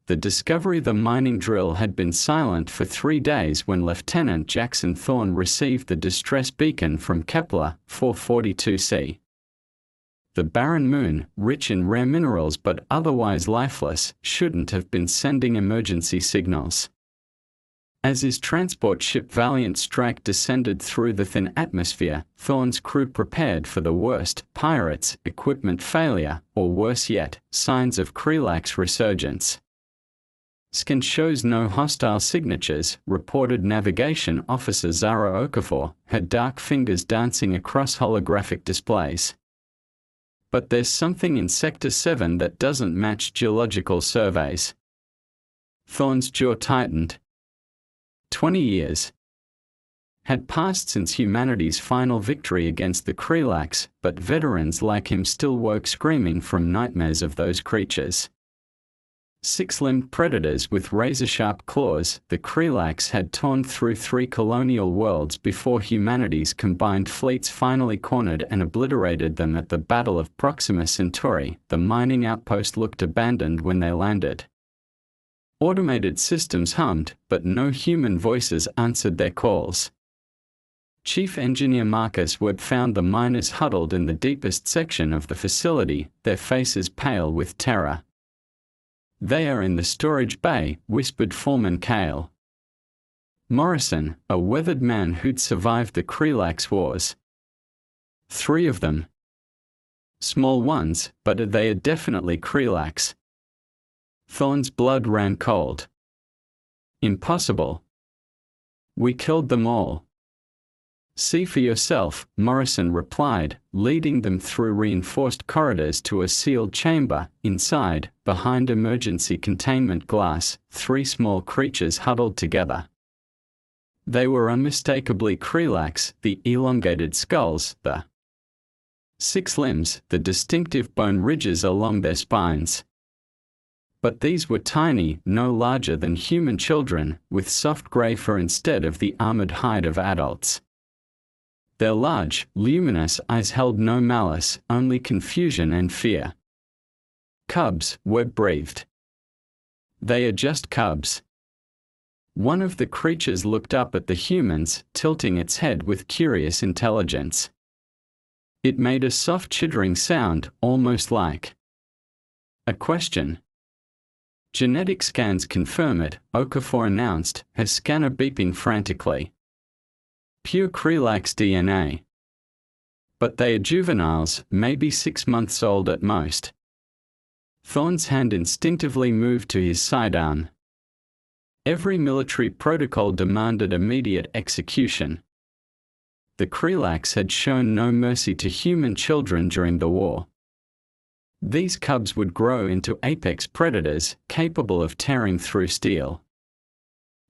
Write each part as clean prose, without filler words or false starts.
The discovery the mining drill had been silent for 3 days when Lieutenant Jackson Thorne received the distress beacon from Kepler 442c. The barren moon, rich in rare minerals but otherwise lifeless, shouldn't have been sending emergency signals. As his transport ship Valiant Strike descended through the thin atmosphere, Thorne's crew prepared for the worst: pirates, equipment failure, or worse yet, signs of Krelak's resurgence. Scan shows no hostile signatures, reported Navigation Officer Zara Okafor, her dark fingers dancing across holographic displays. But there's something in Sector 7 that doesn't match geological surveys. Thorne's jaw tightened. 20 years had passed since humanity's final victory against the Krelaks, but veterans like him still woke screaming from nightmares of those creatures. Six-limbed predators with razor-sharp claws, the Krelaks had torn through 3 colonial worlds before humanity's combined fleets finally cornered and obliterated them at the Battle of Proxima Centauri. The mining outpost looked abandoned when they landed. Automated systems hummed, but no human voices answered their calls. Chief Engineer Marcus Webb found the miners huddled in the deepest section of the facility, their faces pale with terror. "They are in the storage bay," whispered Foreman Cale Morrison, a weathered man who'd survived the Krelaks wars. 3 of them. Small ones, but they are definitely Krelaks. Thorne's blood ran cold. "Impossible. We killed them all." "See for yourself," Morrison replied, leading them through reinforced corridors to a sealed chamber. Inside, behind emergency containment glass, 3 small creatures huddled together. They were unmistakably Krelaks, the elongated skulls, the 6 limbs, the distinctive bone ridges along their spines. But these were tiny, no larger than human children, with soft gray fur instead of the armored hide of adults. Their large, luminous eyes held no malice, only confusion and fear. "Cubs," Webb breathed. "They are just cubs." One of the creatures looked up at the humans, tilting its head with curious intelligence. It made a soft chittering sound, almost like a question. "Genetic scans confirm it," Okafor announced, her scanner beeping frantically. "Pure Krelak's DNA. But they are juveniles, maybe 6 months old at most." Thorne's hand instinctively moved to his sidearm. Every military protocol demanded immediate execution. The Krelaks had shown no mercy to human children during the war. These cubs would grow into apex predators, capable of tearing through steel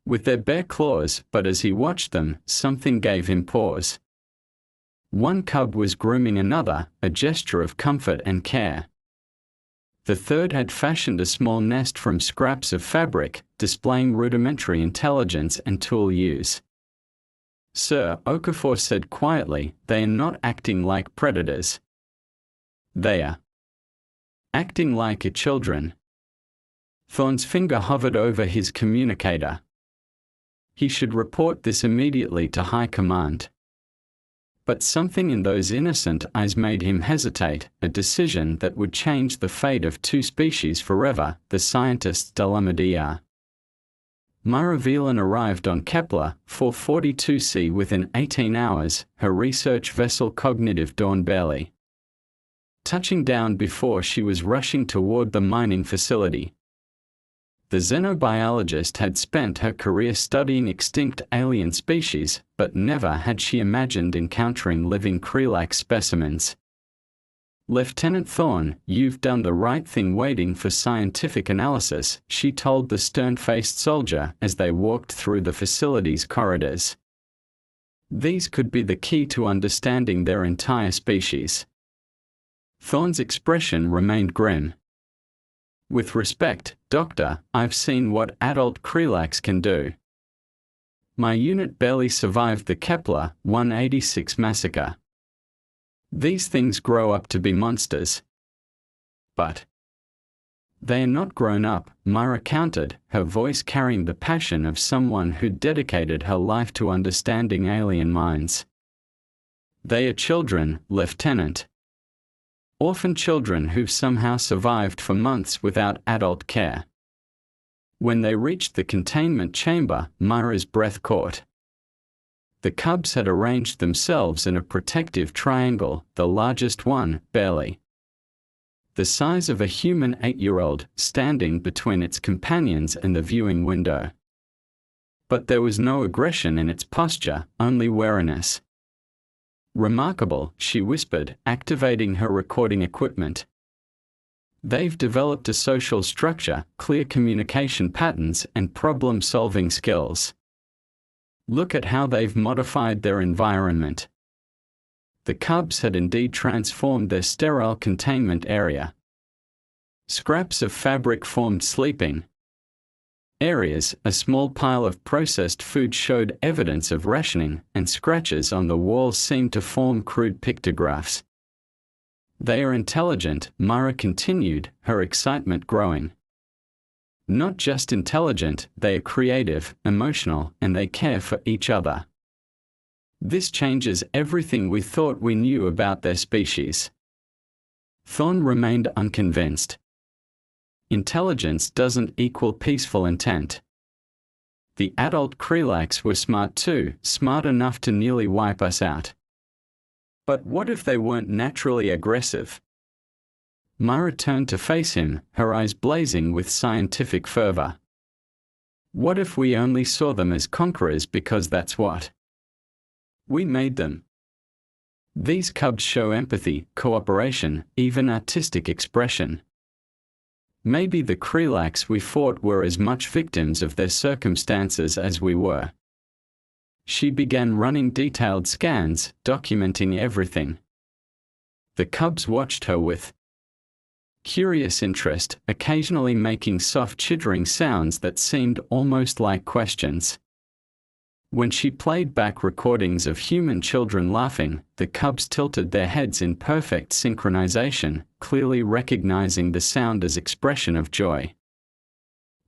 with their bare claws, but as he watched them, something gave him pause. One cub was grooming another, a gesture of comfort and care. The third had fashioned a small nest from scraps of fabric, displaying rudimentary intelligence and tool use. "Sir," Okafor said quietly, "they are not acting like predators. They are acting like children." Thorne's finger hovered over his communicator. He should report this immediately to High Command. But something in those innocent eyes made him hesitate, a decision that would change the fate of 2 species forever, the scientist's dilemma. Myra Velan arrived on Kepler 442c within 18 hours, her research vessel Cognitive Dawn barely touching down before she was rushing toward the mining facility. The xenobiologist had spent her career studying extinct alien species, but never had she imagined encountering living Krelak specimens. "Lieutenant Thorne, you've done the right thing waiting for scientific analysis," she told the stern-faced soldier as they walked through the facility's corridors. "These could be the key to understanding their entire species." Thorne's expression remained grim. "With respect, Doctor, I've seen what adult Krelaks can do. My unit barely survived the Kepler 186 massacre. These things grow up to be monsters." But They are not grown up, Myra countered, her voice carrying the passion of someone who'd dedicated her life to understanding alien minds. They are children, Lieutenant. Orphan children who've somehow survived for months without adult care. When they reached the containment chamber, Myra's breath caught. The cubs had arranged themselves in a protective triangle, the largest one, barely the size of a human 8-year-old, standing between its companions and the viewing window. But there was no aggression in its posture, only wariness. "Remarkable," she whispered, activating her recording equipment. "They've developed a social structure, clear communication patterns, and problem-solving skills. Look at how they've modified their environment." The cubs had indeed transformed their sterile containment area. Scraps of fabric formed sleeping areas, a small pile of processed food showed evidence of rationing, and scratches on the walls seemed to form crude pictographs. "They are intelligent," Myra continued, her excitement growing. "Not just intelligent, they are creative, emotional, and they care for each other. This changes everything we thought we knew about their species." Thorne remained unconvinced. "Intelligence doesn't equal peaceful intent. The adult Krelax were smart too, smart enough to nearly wipe us out. But what if they weren't naturally aggressive?" Myra turned to face him, her eyes blazing with scientific fervor. "What if we only saw them as conquerors because that's what we made them? These cubs show empathy, cooperation, even artistic expression. Maybe the Krelax we fought were as much victims of their circumstances as we were." She began running detailed scans, documenting everything. The cubs watched her with curious interest, occasionally making soft chittering sounds that seemed almost like questions. When she played back recordings of human children laughing, the cubs tilted their heads in perfect synchronization, clearly recognizing the sound as expression of joy.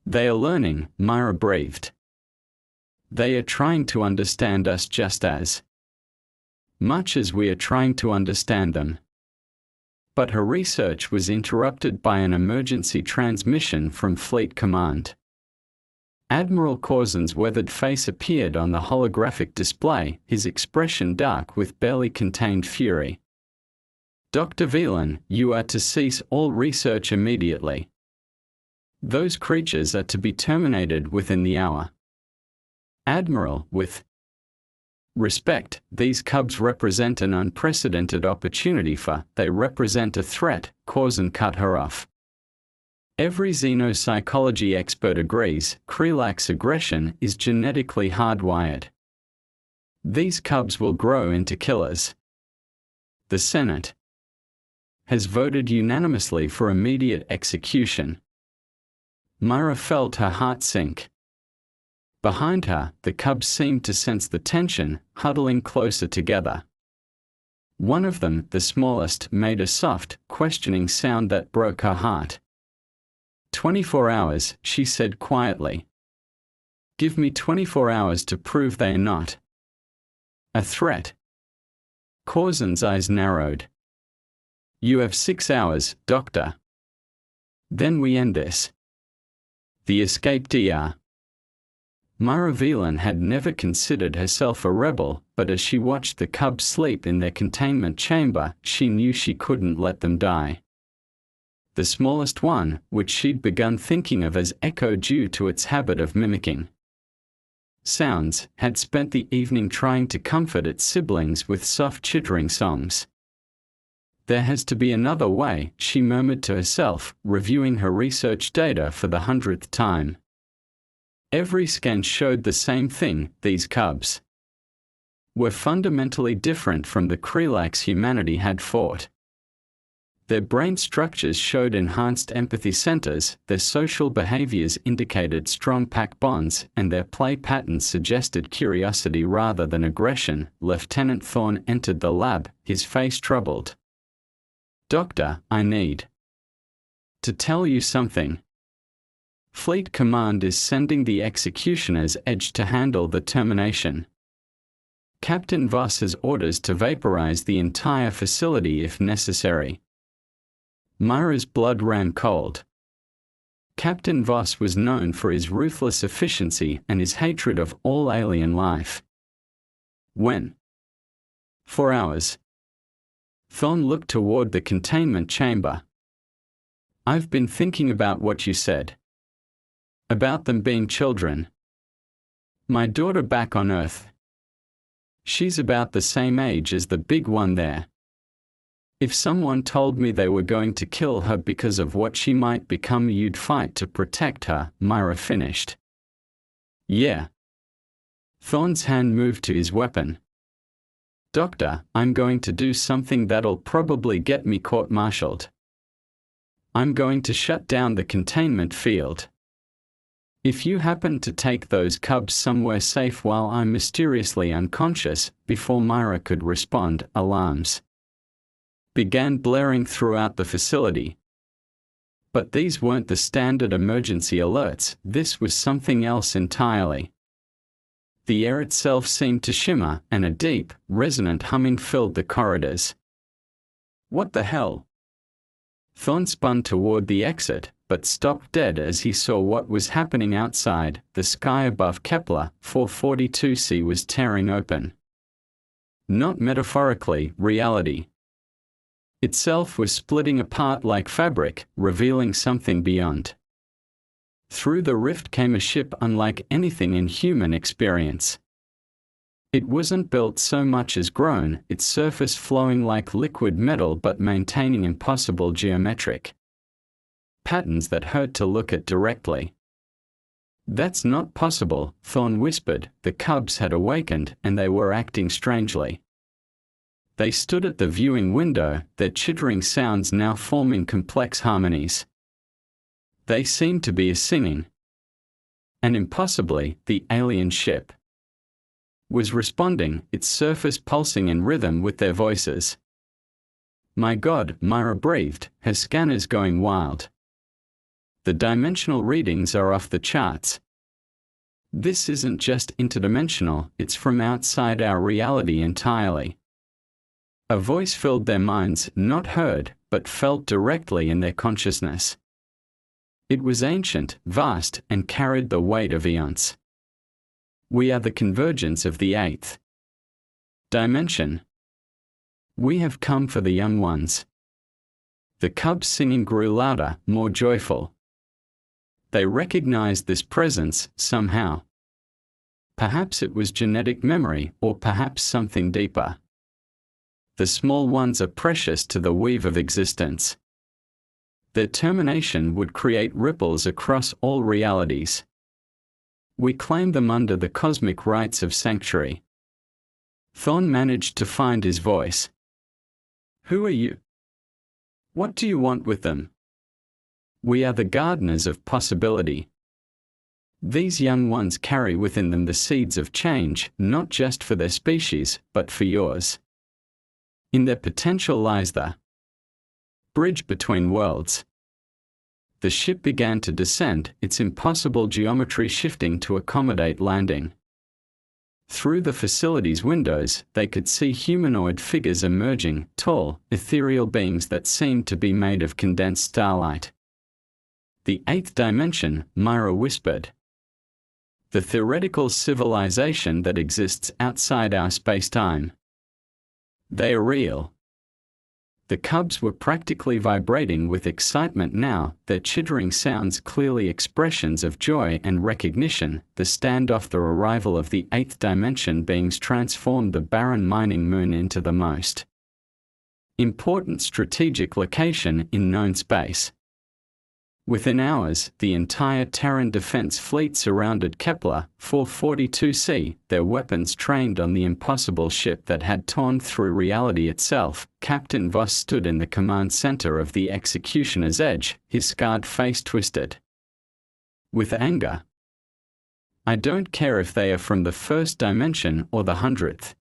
"They are learning," Myra breathed. "They are trying to understand us just as much as we are trying to understand them." But her research was interrupted by an emergency transmission from Fleet Command. Admiral Corzen's weathered face appeared on the holographic display, his expression dark with barely contained fury. "Dr. Velan, you are to cease all research immediately. Those creatures are to be terminated within the hour." "Admiral, with respect, these cubs represent an unprecedented opportunity they represent a threat," Corzen cut her off. "Every xenopsychology expert agrees, Krelax aggression is genetically hardwired. These cubs will grow into killers. The Senate has voted unanimously for immediate execution." Myra felt her heart sink. Behind her, the cubs seemed to sense the tension, huddling closer together. One of them, the smallest, made a soft, questioning sound that broke her heart. 24 hours, she said quietly. "Give me 24 hours to prove they are not a threat." Corzen's eyes narrowed. "You have 6 hours, Doctor. Then we end this." The escape Dr. Myra Velan had never considered herself a rebel, but as she watched the cubs sleep in their containment chamber, she knew she couldn't let them die. The smallest one, which she'd begun thinking of as Echo due to its habit of mimicking sounds, had spent the evening trying to comfort its siblings with soft chittering songs. "There has to be another way," she murmured to herself, reviewing her research data for the 100th time. Every scan showed the same thing: these cubs were fundamentally different from the Krelax humanity had fought. Their brain structures showed enhanced empathy centers, their social behaviors indicated strong pack bonds, and their play patterns suggested curiosity rather than aggression. Lieutenant Thorne entered the lab, his face troubled. "Doctor, I need To tell you something. Fleet Command is sending the Executioner's Edge to handle the termination. Captain Voss has orders to vaporize the entire facility if necessary. Myra's blood ran cold. Captain Voss was known for his ruthless efficiency and his hatred of all alien life. When? 4 hours. Thorne looked toward the containment chamber. I've been thinking about what you said. About them being children. My daughter back on Earth. She's about the same age as the big one there. If someone told me they were going to kill her because of what she might become, you'd fight to protect her, Myra finished. Yeah. Thorne's hand moved to his weapon. Doctor, I'm going to do something that'll probably get me court-martialed. I'm going to shut down the containment field. If you happen to take those cubs somewhere safe while I'm mysteriously unconscious, before Myra could respond, alarms began blaring throughout the facility. But these weren't the standard emergency alerts, this was something else entirely. The air itself seemed to shimmer, and a deep, resonant humming filled the corridors. What the hell? Thorne spun toward the exit, but stopped dead as he saw what was happening outside. The sky above Kepler 442c was tearing open. Not metaphorically, reality itself was splitting apart like fabric, revealing something beyond. Through the rift came a ship unlike anything in human experience. It wasn't built so much as grown, its surface flowing like liquid metal but maintaining impossible geometric patterns that hurt to look at directly. That's not possible, Thorne whispered. The cubs had awakened and they were acting strangely. They stood at the viewing window, their chittering sounds now forming complex harmonies. They seemed to be singing. And impossibly, the alien ship was responding, its surface pulsing in rhythm with their voices. My God, Myra breathed, her scanners going wild. The dimensional readings are off the charts. This isn't just interdimensional, it's from outside our reality entirely. A voice filled their minds, not heard, but felt directly in their consciousness. It was ancient, vast, and carried the weight of eons. We are the convergence of the 8th dimension. We have come for the young ones. The cubs' singing grew louder, more joyful. They recognized this presence, somehow. Perhaps it was genetic memory, or perhaps something deeper. The small ones are precious to the weave of existence. Their termination would create ripples across all realities. We claim them under the cosmic rights of sanctuary. Thorne managed to find his voice. Who are you? What do you want with them? We are the gardeners of possibility. These young ones carry within them the seeds of change, not just for their species, but for yours. In their potential lies the bridge between worlds. The ship began to descend, its impossible geometry shifting to accommodate landing. Through the facility's windows, they could see humanoid figures emerging, tall, ethereal beings that seemed to be made of condensed starlight. The 8th dimension, Myra whispered. The theoretical civilization that exists outside our space-time. They are real. The cubs were practically vibrating with excitement now, their chittering sounds clearly expressions of joy and recognition. The standoff, the arrival of the 8th dimension beings transformed the barren mining moon into the most important strategic location in known space. Within hours, the entire Terran defense fleet surrounded Kepler 442c, their weapons trained on the impossible ship that had torn through reality itself. Captain Voss stood in the command center of the Executioner's Edge, his scarred face twisted with anger. I don't care if they are from the 1st dimension or the 100th.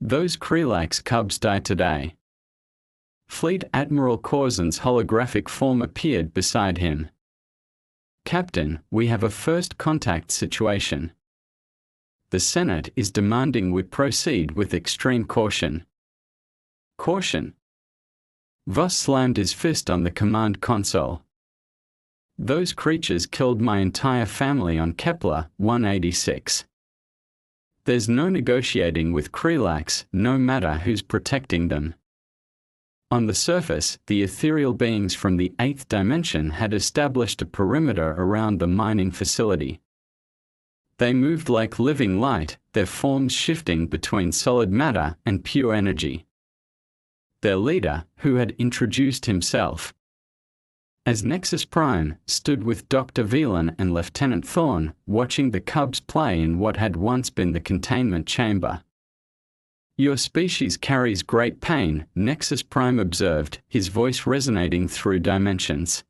Those Krelak's cubs die today. Fleet Admiral Corzen's holographic form appeared beside him. "Captain, we have a first contact situation. The Senate is demanding we proceed with extreme caution." "Caution?" Voss slammed his fist on the command console. "Those creatures killed my entire family on Kepler 186. There's no negotiating with Krelax, no matter who's protecting them." On the surface, the ethereal beings from the 8th dimension had established a perimeter around the mining facility. They moved like living light, their forms shifting between solid matter and pure energy. Their leader, who had introduced himself as Nexus Prime, stood with Dr. Velan and Lieutenant Thorne, watching the cubs play in what had once been the containment chamber. "Your species carries great pain," Nexus Prime observed, his voice resonating through dimensions.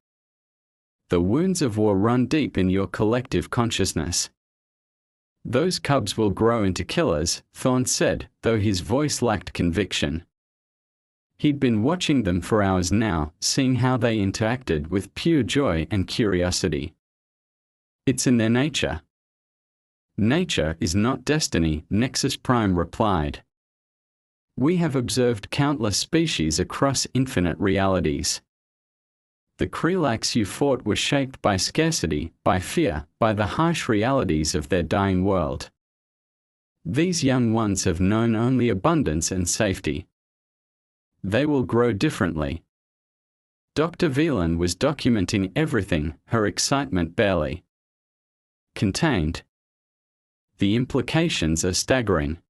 "The wounds of war run deep in your collective consciousness. Those cubs will grow into killers," Thorne said, though his voice lacked conviction. He'd been watching them for hours now, seeing how they interacted with pure joy and curiosity. "It's in their nature." "Nature is not destiny," Nexus Prime replied. "We have observed countless species across infinite realities. The Krelax you fought were shaped by scarcity, by fear, by the harsh realities of their dying world. These young ones have known only abundance and safety. They will grow differently." Dr. Velan was documenting everything, her excitement barely contained. "The implications are staggering.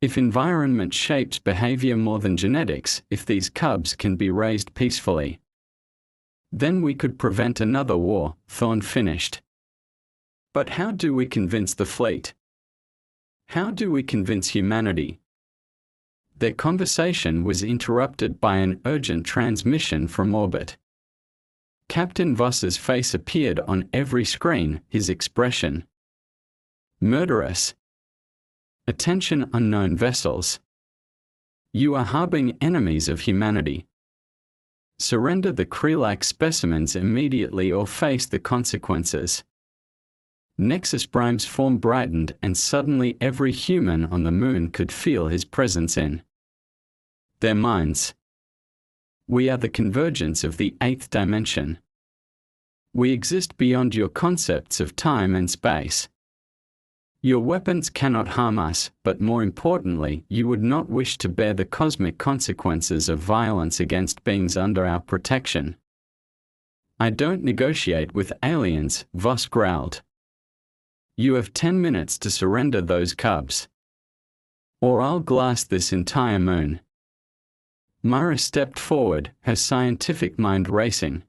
If environment shapes behavior more than genetics, if these cubs can be raised peacefully, then we could prevent another war," Thorne finished. "But how do we convince the fleet? How do we convince humanity?" Their conversation was interrupted by an urgent transmission from orbit. Captain Voss's face appeared on every screen, his expression murderous. "Attention, unknown vessels. You are harboring enemies of humanity. Surrender the Krelax specimens immediately or face the consequences." Nexus Prime's form brightened, and suddenly every human on the moon could feel his presence in their minds. "We are the convergence of the 8th dimension. We exist beyond your concepts of time and space. Your weapons cannot harm us, but more importantly, you would not wish to bear the cosmic consequences of violence against beings under our protection." "I don't negotiate with aliens," Voss growled. "You have 10 minutes to surrender those cubs, or I'll glass this entire moon." Myra stepped forward, her scientific mind racing.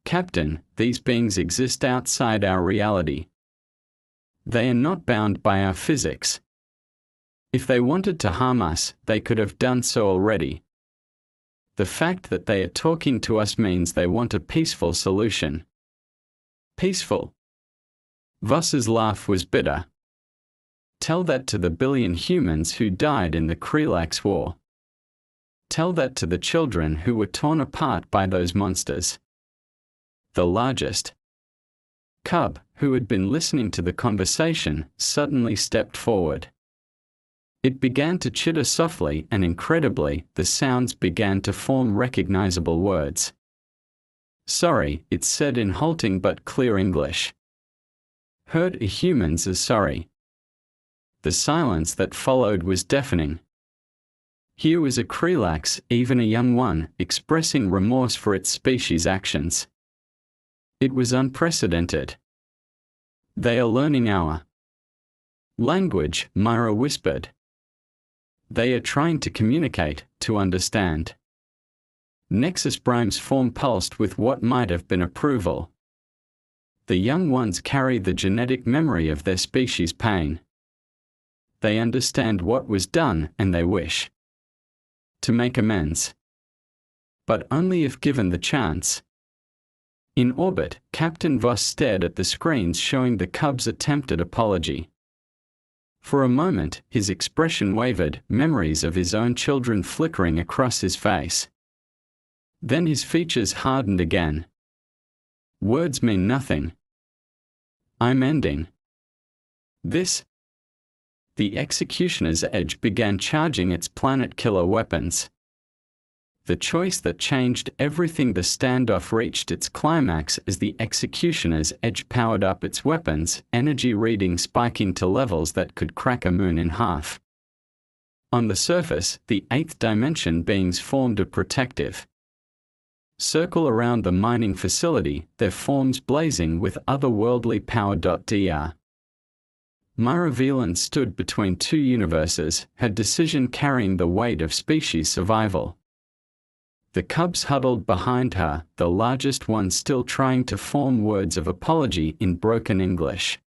"Captain, these beings exist outside our reality. They are not bound by our physics. If they wanted to harm us, they could have done so already. The fact that they are talking to us means they want a peaceful solution." "Peaceful?" Voss's laugh was bitter. "Tell that to the billion humans who died in the Krelax War. Tell that to the children who were torn apart by those monsters." The largest cub, who had been listening to the conversation, suddenly stepped forward. It began to chitter softly, and incredibly, the sounds began to form recognizable words. "Sorry," it said in halting but clear English. "Hurt humans are sorry." The silence that followed was deafening. Here was a Krelax, even a young one, expressing remorse for its species' actions. It was unprecedented. "They are learning our language," Myra whispered. "They are trying to communicate, to understand." Nexus Prime's form pulsed with what might have been approval. The young ones carry the genetic memory of their species' pain. They understand what was done, and they wish to make amends. But only if given the chance. In orbit, Captain Voss stared at the screens showing the cub's attempted apology. For a moment, his expression wavered, memories of his own children flickering across his face. Then his features hardened again. Words mean nothing. I'm ending this. The executioner's edge began charging its planet-killer weapons. The choice that changed everything. The standoff reached its climax as the executioner's edge powered up its weapons, energy reading spiking to levels that could crack a moon in half. On the surface, the eighth dimension beings formed a protective circle around the mining facility, their forms blazing with otherworldly power. Dr. Myra Veland stood between two universes, her decision carrying the weight of species survival. The cubs huddled behind her, the largest one still trying to form words of apology in broken English.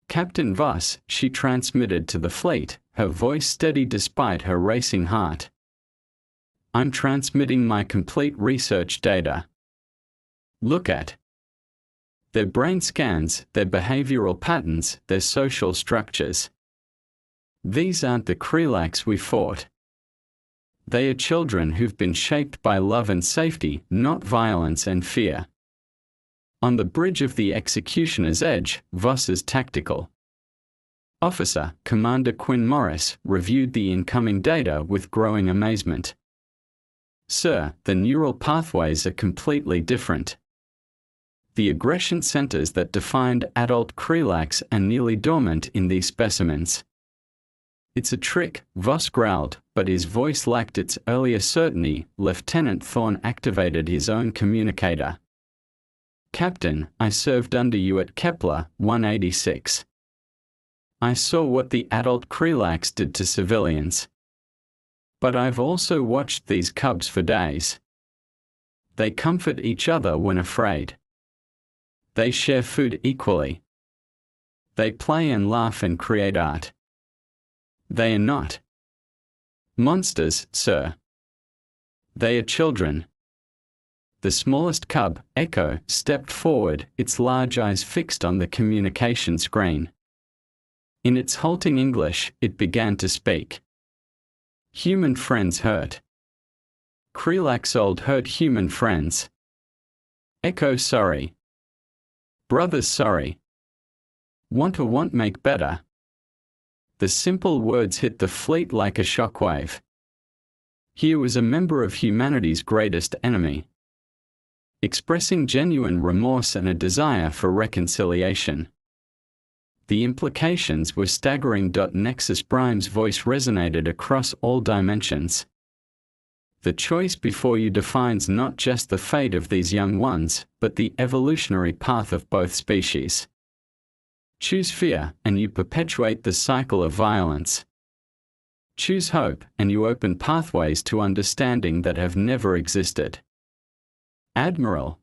Captain Voss, she transmitted to the fleet, her voice steady despite her racing heart. I'm transmitting my complete research data. Look at their brain scans, their behavioral patterns, their social structures. These aren't the Krelax we fought. They are children who've been shaped by love and safety, not violence and fear. On the bridge of the executioner's edge, Voss's tactical officer, Commander Quinn Morris, reviewed the incoming data with growing amazement. Sir, the neural pathways are completely different. The aggression centers that defined adult Krelax are nearly dormant in these specimens. It's a trick, Voss growled, but his voice lacked its earlier certainty. Lieutenant Thorne activated his own communicator. Captain, I served under you at Kepler 186. I saw what the adult Krelax did to civilians. But I've also watched these cubs for days. They comfort each other when afraid. They share food equally. They play and laugh and create art. They are not monsters, sir. They are children. The smallest cub, Echo, stepped forward, its large eyes fixed on the communication screen. In its halting English, it began to speak. Human friends hurt. Krelax old hurt human friends. Echo sorry. Brothers sorry. Want make better. The simple words hit the fleet like a shockwave. Here was a member of humanity's greatest enemy, expressing genuine remorse and a desire for reconciliation. The implications were staggering. Nexus Prime's voice resonated across all dimensions. The choice before you defines not just the fate of these young ones, but the evolutionary path of both species. Choose fear, and you perpetuate the cycle of violence. Choose hope, and you open pathways to understanding that have never existed. Admiral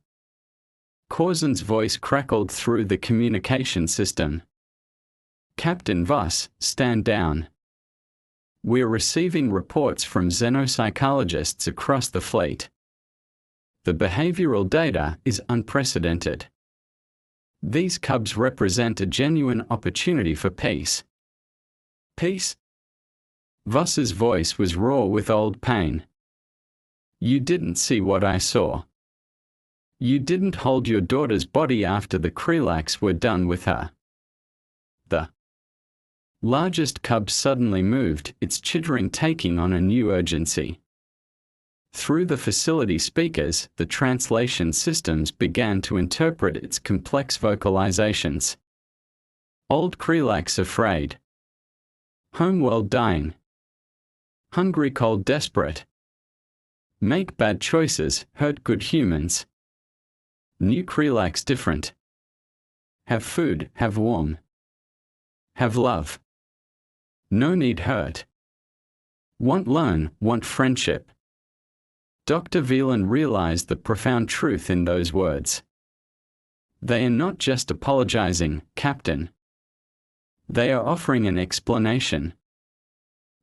Corzen's voice crackled through the communication system. Captain Voss, stand down. We're receiving reports from xenopsychologists across the fleet. The behavioral data is unprecedented. These cubs represent a genuine opportunity for peace. Peace? Voss's voice was raw with old pain. You didn't see what I saw. You didn't hold your daughter's body after the Krelax were done with her. The largest cub suddenly moved, its chittering taking on a new urgency. Through the facility speakers, the translation systems began to interpret its complex vocalizations. Old Krelax afraid. Homeworld dying. Hungry cold desperate. Make bad choices, hurt good humans. New Krelax different. Have food, have warm. Have love. No need hurt. Want loan, want friendship. Dr. Veland realized the profound truth in those words. They are not just apologizing, Captain. They are offering an explanation.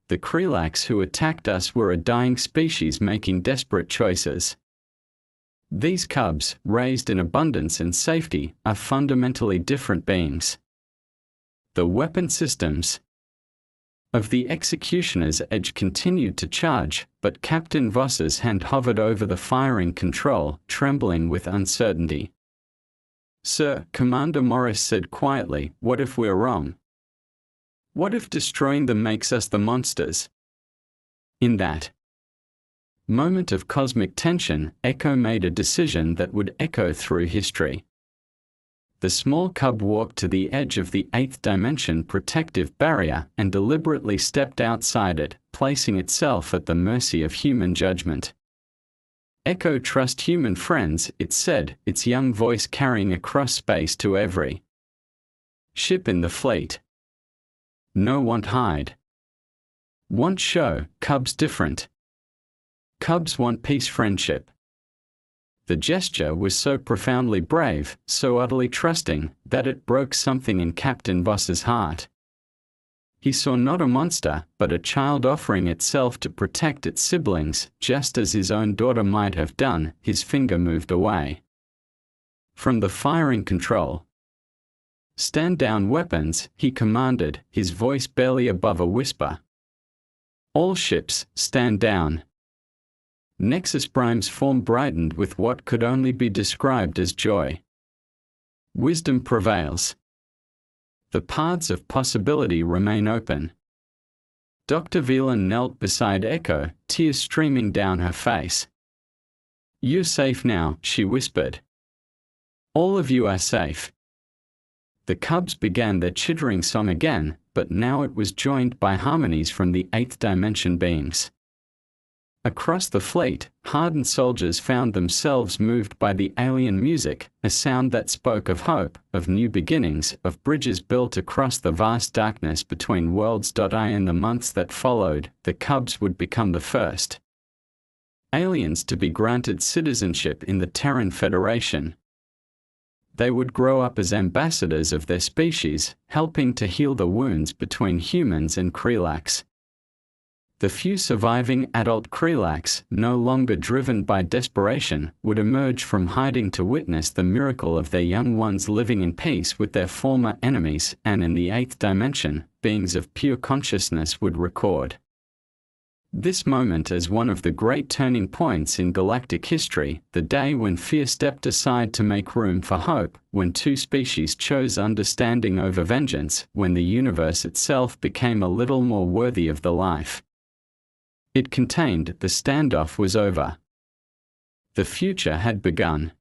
The Krelax who attacked us were a dying species making desperate choices. These cubs, raised in abundance and safety, are fundamentally different beings. The weapon systems of the executioner's edge continued to charge, but Captain Voss's hand hovered over the firing control, trembling with uncertainty. "Sir," Commander Morris said quietly, "what if we're wrong? What if destroying them makes us the monsters?" In that moment of cosmic tension, Echo made a decision that would echo through history. The small cub walked to the edge of the 8th dimension protective barrier and deliberately stepped outside it, placing itself at the mercy of human judgment. "Echo, trust human friends," it said, its young voice carrying across space to every ship in the fleet. "No want hide. Want show, cubs different. Cubs want peace friendship." The gesture was so profoundly brave, so utterly trusting, that it broke something in Captain Voss's heart. He saw not a monster, but a child offering itself to protect its siblings, just as his own daughter might have done. His finger moved away from the firing control. "Stand down weapons," he commanded, his voice barely above a whisper. "All ships, stand down." Nexus Prime's form brightened with what could only be described as joy. Wisdom prevails. The paths of possibility remain open. Dr. Velan knelt beside Echo, tears streaming down her face. "You're safe now," she whispered. "All of you are safe." The cubs began their chittering song again, but now it was joined by harmonies from the 8th dimension beings. Across the fleet, hardened soldiers found themselves moved by the alien music, a sound that spoke of hope, of new beginnings, of bridges built across the vast darkness between worlds. In the months that followed, the cubs would become the first aliens to be granted citizenship in the Terran Federation. They would grow up as ambassadors of their species, helping to heal the wounds between humans and Krelax. The few surviving adult Krelax, no longer driven by desperation, would emerge from hiding to witness the miracle of their young ones living in peace with their former enemies, and in the 8th dimension, beings of pure consciousness would record this moment as one of the great turning points in galactic history, the day when fear stepped aside to make room for hope, when two species chose understanding over vengeance, when the universe itself became a little more worthy of the life it contained. The standoff was over. The future had begun.